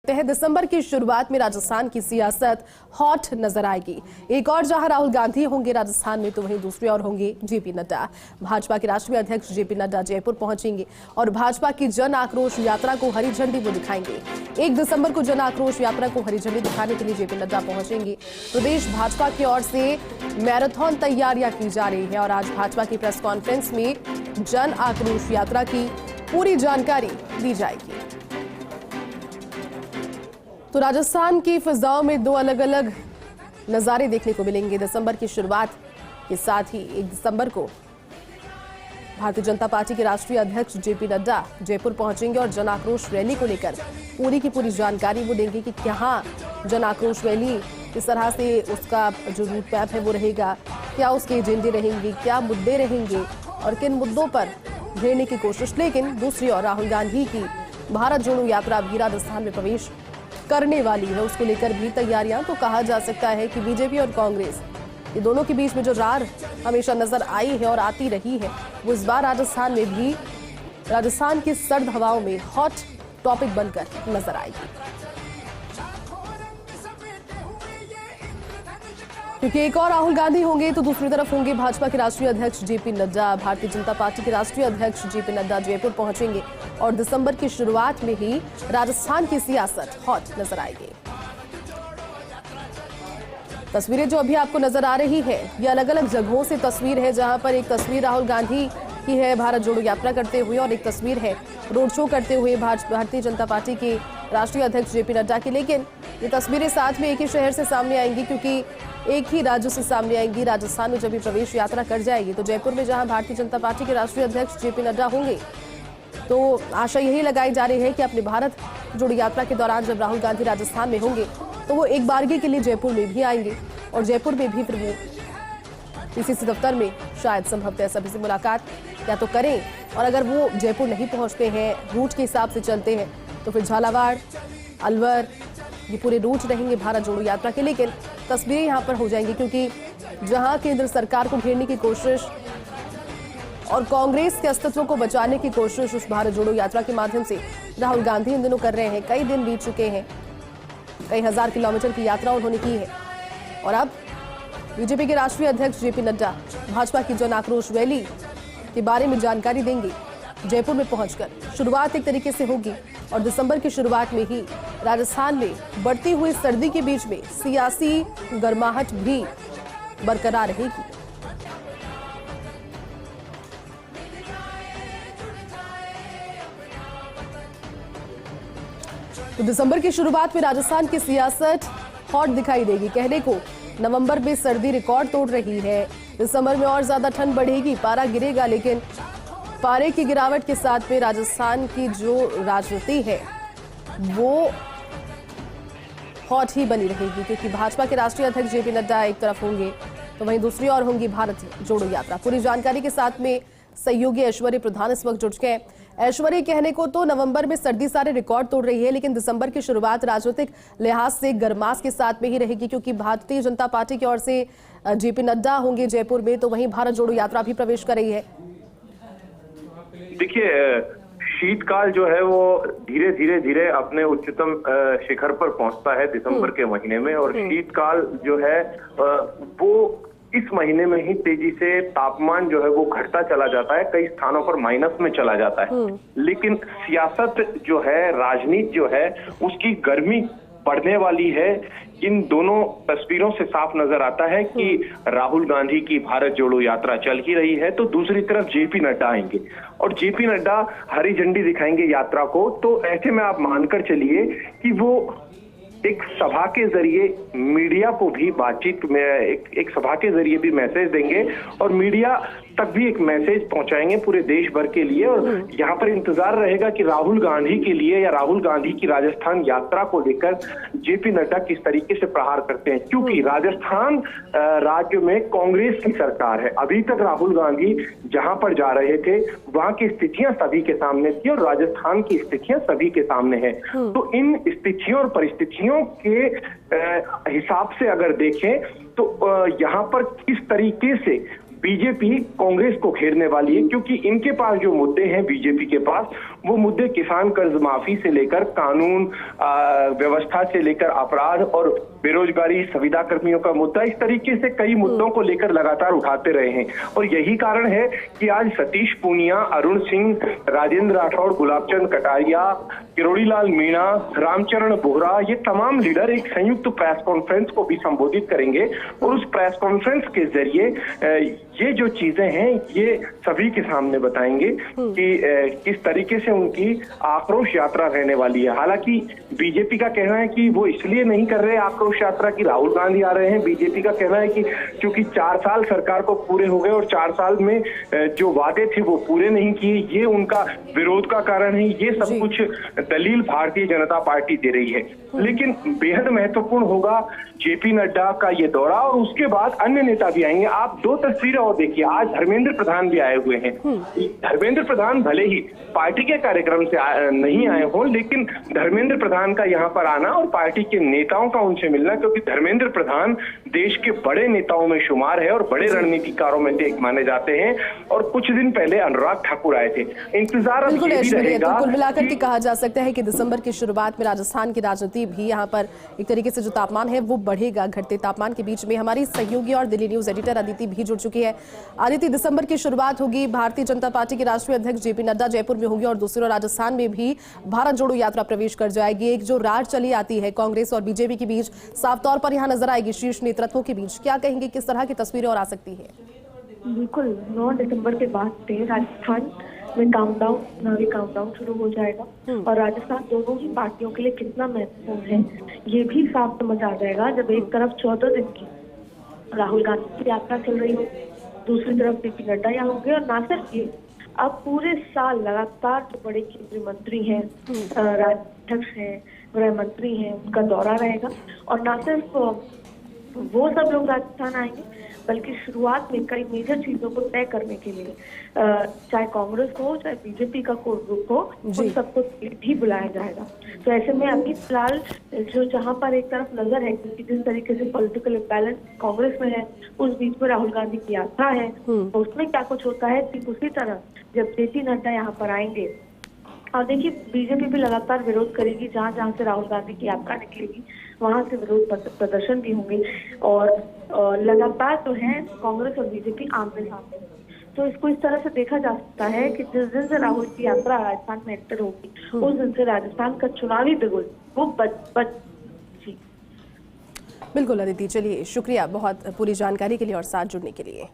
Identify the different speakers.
Speaker 1: सकते हैं दिसंबर की शुरुआत में राजस्थान की सियासत हॉट नजर आएगी। एक और जहां राहुल गांधी होंगे राजस्थान में, तो वहीं दूसरी ओर होंगे जेपी नड्डा। भाजपा के राष्ट्रीय अध्यक्ष जेपी नड्डा जयपुर पहुंचेंगे और भाजपा की जन आक्रोश यात्रा को हरी झंडी वो दिखाएंगे। 1 दिसंबर को जन आक्रोश यात्रा को हरी झंडी दिखाने के लिए जेपी नड्डा पहुंचेंगे। प्रदेश भाजपा की ओर से मैराथन तैयारियां की जा रही है और आज भाजपा की प्रेस कॉन्फ्रेंस में जन आक्रोश यात्रा की पूरी जानकारी दी जाएगी। तो राजस्थान की फिजाओं में 2 अलग अलग नजारे देखने को मिलेंगे। दिसंबर की शुरुआत के साथ ही 1 दिसंबर को भारतीय जनता पार्टी के राष्ट्रीय अध्यक्ष जेपी नड्डा जयपुर पहुंचेंगे और जन आक्रोश रैली को लेकर पूरी की पूरी जानकारी वो देंगे कि क्या जन आक्रोश रैली किस तरह से उसका जो रूट मैप है वो रहेगा, क्या उसके एजेंडे रहेंगे, क्या मुद्दे रहेंगे और किन मुद्दों पर घेरने की कोशिश। लेकिन दूसरी ओर राहुल गांधी की भारत जोड़ो यात्रा भी राजस्थान में प्रवेश करने वाली है, उसको लेकर भी तैयारियां। तो कहा जा सकता है कि बीजेपी और कांग्रेस ये दोनों के बीच में जो रार हमेशा नजर आई है और आती रही है, वो इस बार राजस्थान में भी राजस्थान की सर्द हवाओं में हॉट टॉपिक बनकर नजर आएगी। क्योंकि एक और राहुल गांधी होंगे तो दूसरी तरफ होंगे भाजपा के राष्ट्रीय अध्यक्ष जेपी नड्डा। भारतीय जनता पार्टी के राष्ट्रीय अध्यक्ष जेपी नड्डा जयपुर पहुंचेंगे और दिसंबर की शुरुआत में ही राजस्थान की सियासत हॉट नजर आएगी। तस्वीरें जो अभी आपको नजर आ रही है, ये अलग अलग जगहों से तस्वीर है, जहां पर एक तस्वीर राहुल गांधी की है भारत जोड़ो यात्रा करते हुए और एक तस्वीर है रोड शो करते हुए भारतीय जनता पार्टी के राष्ट्रीय अध्यक्ष जेपी नड्डा की। लेकिन ये तस्वीरें साथ में एक ही शहर से सामने आएंगी, क्योंकि एक ही राज्य से सामने आएंगी। राजस्थान में जब ये प्रवेश यात्रा कर जाएगी तो जयपुर में जहां भारतीय जनता पार्टी के राष्ट्रीय अध्यक्ष जेपी नड्डा होंगे, तो आशा यही लगाई जा रही है कि अपने भारत जोड़ो यात्रा के दौरान जब राहुल गांधी राजस्थान में होंगे तो वो एक बारगी के लिए जयपुर में भी आएंगे और जयपुर में भी फिर वो पीसीसी दफ्तर में शायद संभवतः सभी से मुलाकात या तो करें, और अगर वो जयपुर नहीं पहुंचते हैं, रूट के हिसाब से चलते हैं, तो फिर झालावाड़, अलवर, ये पूरे रूट रहेंगे भारत जोड़ो यात्रा के। लेकिन तस्वीरें यहाँ पर हो जाएंगी, क्योंकि जहां केंद्र सरकार को घेरने की कोशिश और कांग्रेस के अस्तित्व को बचाने की कोशिश उस भारत जोड़ो यात्रा के माध्यम से राहुल गांधी इन दिनों कर रहे हैं। कई दिन बीत चुके हैं, कई हजार किलोमीटर की यात्रा उन्होंने की है और अब बीजेपी के राष्ट्रीय अध्यक्ष जेपी नड्डा भाजपा की जन आक्रोश रैली के बारे में जानकारी देंगे। जयपुर में पहुंचकर शुरुआत एक तरीके से होगी और दिसंबर की शुरुआत में ही राजस्थान में बढ़ती हुई सर्दी के बीच में सियासी गर्माहट भी बरकरार रहेगी। तो दिसंबर की शुरुआत में राजस्थान की सियासत हॉट दिखाई देगी। कहने को नवंबर में सर्दी रिकॉर्ड तोड़ रही है, दिसंबर में और ज्यादा ठंड बढ़ेगी, पारा गिरेगा, लेकिन पारे की गिरावट के साथ में राजस्थान की जो राजनीति है वो हॉट ही बनी रहेगी, क्योंकि भाजपा के राष्ट्रीय अध्यक्ष जेपी नड्डा एक तरफ होंगे तो वहीं दूसरी ओर होंगी भारत जोड़ो यात्रा। पूरी जानकारी के साथ में सहयोगी ऐश्वर्य प्रधान इस वक्त जुड़ गए। ऐश्वर्य, कहने को तो नवंबर में सर्दी सारे रिकॉर्ड तोड़ रही है, लेकिन दिसंबर की शुरुआत राजनीतिक लिहाज से गरमास के साथ में ही रहेगी, क्योंकि भारतीय जनता पार्टी की ओर से जेपी नड्डा होंगे जयपुर में, तो वहीं भारत जोड़ो यात्रा भी प्रवेश कर रही है।
Speaker 2: देखिए, शीतकाल जो है वो धीरे धीरे धीरे अपने उच्चतम शिखर पर पहुंचता है दिसंबर के महीने में, और शीतकाल जो है वो इस महीने में ही तेजी से तापमान जो है वो घटता चला जाता है, कई स्थानों पर माइनस में चला जाता है। लेकिन सियासत जो है, राजनीति जो है, उसकी गर्मी बढ़ने वाली है। इन दोनों तस्वीरों से साफ नजर आता है कि राहुल गांधी की भारत जोड़ो यात्रा चल ही रही है, तो दूसरी तरफ जेपी नड्डा आएंगे और जेपी नड्डा हरी झंडी दिखाएंगे यात्रा को। तो ऐसे में आप मानकर चलिए कि वो एक सभा के जरिए मीडिया को भी बातचीत में एक सभा के जरिए भी मैसेज देंगे और मीडिया तक भी एक मैसेज पहुंचाएंगे पूरे देश भर के लिए। और यहाँ पर इंतजार रहेगा कि राहुल गांधी के लिए या राहुल गांधी की राजस्थान यात्रा को लेकर जेपी नड्डा किस तरीके से प्रहार करते हैं, क्योंकि राजस्थान राज्य में कांग्रेस की सरकार है। अभी तक राहुल गांधी जहां पर जा रहे थे वहां की स्थितियां सभी के सामने थी और राजस्थान की स्थितियां सभी के सामने है। तो इन स्थितियों और परिस्थितियों के हिसाब से अगर देखें तो यहाँ पर किस तरीके से बीजेपी कांग्रेस को घेरने वाली है, क्योंकि इनके पास जो मुद्दे हैं बीजेपी के पास, वो मुद्दे किसान कर्ज माफी से लेकर कानून व्यवस्था से लेकर अपराध और बेरोजगारी, संविदा कर्मियों का मुद्दा, इस तरीके से कई मुद्दों को लेकर लगातार उठाते रहे हैं। और यही कारण है कि आज सतीश पूनिया, अरुण सिंह, राजेंद्र राठौड़, गुलाबचंद कटारिया, किरोड़ीलाल मीणा, रामचरण बोहरा, ये तमाम लीडर एक संयुक्त प्रेस कॉन्फ्रेंस को भी संबोधित करेंगे और उस प्रेस कॉन्फ्रेंस के जरिए ये जो चीजें हैं ये सभी के सामने बताएंगे कि किस तरीके से उनकी आक्रोश यात्रा रहने वाली है। हालांकि बीजेपी का कहना है कि वो इसलिए नहीं कर रहे आक्रोश यात्रा की राहुल गांधी आ रहे हैं। बीजेपी का कहना है कि क्योंकि 4 साल सरकार को पूरे हो गए और 4 साल में जो वादे थे वो पूरे नहीं किए, ये उनका विरोध का कारण है। ये सब कुछ दलील भारतीय जनता पार्टी दे रही है। लेकिन बेहद महत्वपूर्ण होगा जेपी नड्डा का ये दौरा और उसके बाद अन्य नेता भी आएंगे। आप 2 तस्वीरें और देखिए, आज धर्मेंद्र प्रधान भी आए हुए हैं। धर्मेंद्र प्रधान भले ही पार्टी के कार्यक्रम से नहीं आए हों, लेकिन धर्मेंद्र प्रधान का यहाँ पर आना और पार्टी के नेताओं का उनसे मिलना, क्योंकि धर्मेंद्र प्रधान देश के बड़े नेताओं में शुमार है और बड़े रणनीतिकारों में से एक माने जाते हैं। और कुछ दिन पहले अनुराग ठाकुर आए थे। इंतजार अब ये भी रहेगा।
Speaker 1: कुल मिलाकर के कहा जा सकता है कि दिसंबर की शुरुआत में राजस्थान की राजनीति भी यहाँ पर एक तरीके से जो तापमान है वो बढ़ेगा। घटते तापमान के बीच में हमारी सहयोगी और दिल्ली न्यूज एडिटर अदिति भी जुड़ चुकी है। अदिति, दिसंबर की शुरुआत होगी, भारतीय जनता पार्टी के राष्ट्रीय अध्यक्ष जेपी नड्डा जयपुर में होंगे और दूसरी ओर राजस्थान में भी भारत जोड़ो यात्रा प्रवेश कर जाएगी। एक जो रार चली आती है कांग्रेस और बीजेपी के बीच, साफ तौर पर यहाँ नजर आएगी शीर्ष नेतृत्वों के बीच। क्या कहेंगे, किस तरह की तस्वीरें और आ सकती है?
Speaker 3: बिल्कुल, 9 दिसंबर के बाद से राजस्थान में चुनावी काउंटडाउन शुरू हो जाएगा और राजस्थान दोनों ही पार्टियों के लिए कितना महत्वपूर्ण है ये भी साफ समझ आ जाएगा जब एक तरफ 14 दिन की राहुल गांधी की यात्रा चल रही हो, दूसरी तरफ जेपी नड्डा यहाँ होंगे। और ना सिर्फ ये, अब पूरे साल लगातार जो बड़े केंद्रीय मंत्री हैं, राज्याध्यक्ष हैं, गृह मंत्री हैं, उनका दौरा रहेगा। और ना सिर्फ वो सब लोग राजस्थान आएंगे, बल्कि शुरुआत में कई मेजर चीजों को तय करने के लिए चाहे कांग्रेस हो चाहे बीजेपी का कोई ग्रुप हो, उन सबको भी बुलाया जाएगा। तो ऐसे में अभी फिलहाल जो जहां पर एक तरफ नजर है, क्योंकि जिस तरीके से पॉलिटिकल इम्बैलेंस कांग्रेस में है, उस बीच में राहुल गांधी की यात्रा है, तो उसमें क्या कुछ होता है कि उसी तरह जब जेपी नड्डा यहाँ पर आएंगे, और देखिए बीजेपी भी लगातार विरोध करेगी, जहां जहां से राहुल गांधी की यात्रा निकलेगी वहां से विरोध प्रदर्शन भी होंगे और लगातार जो है कांग्रेस और बीजेपी आमने सामने। तो इसको इस तरह से देखा जा सकता है कि जिस दिन से राहुल की यात्रा राजस्थान में एंटर होगी, उस दिन से राजस्थान का चुनावी बिगुल वो जी।
Speaker 1: बिल्कुल अदिति, चलिए शुक्रिया बहुत पूरी जानकारी के लिए और साथ जुड़ने के लिए।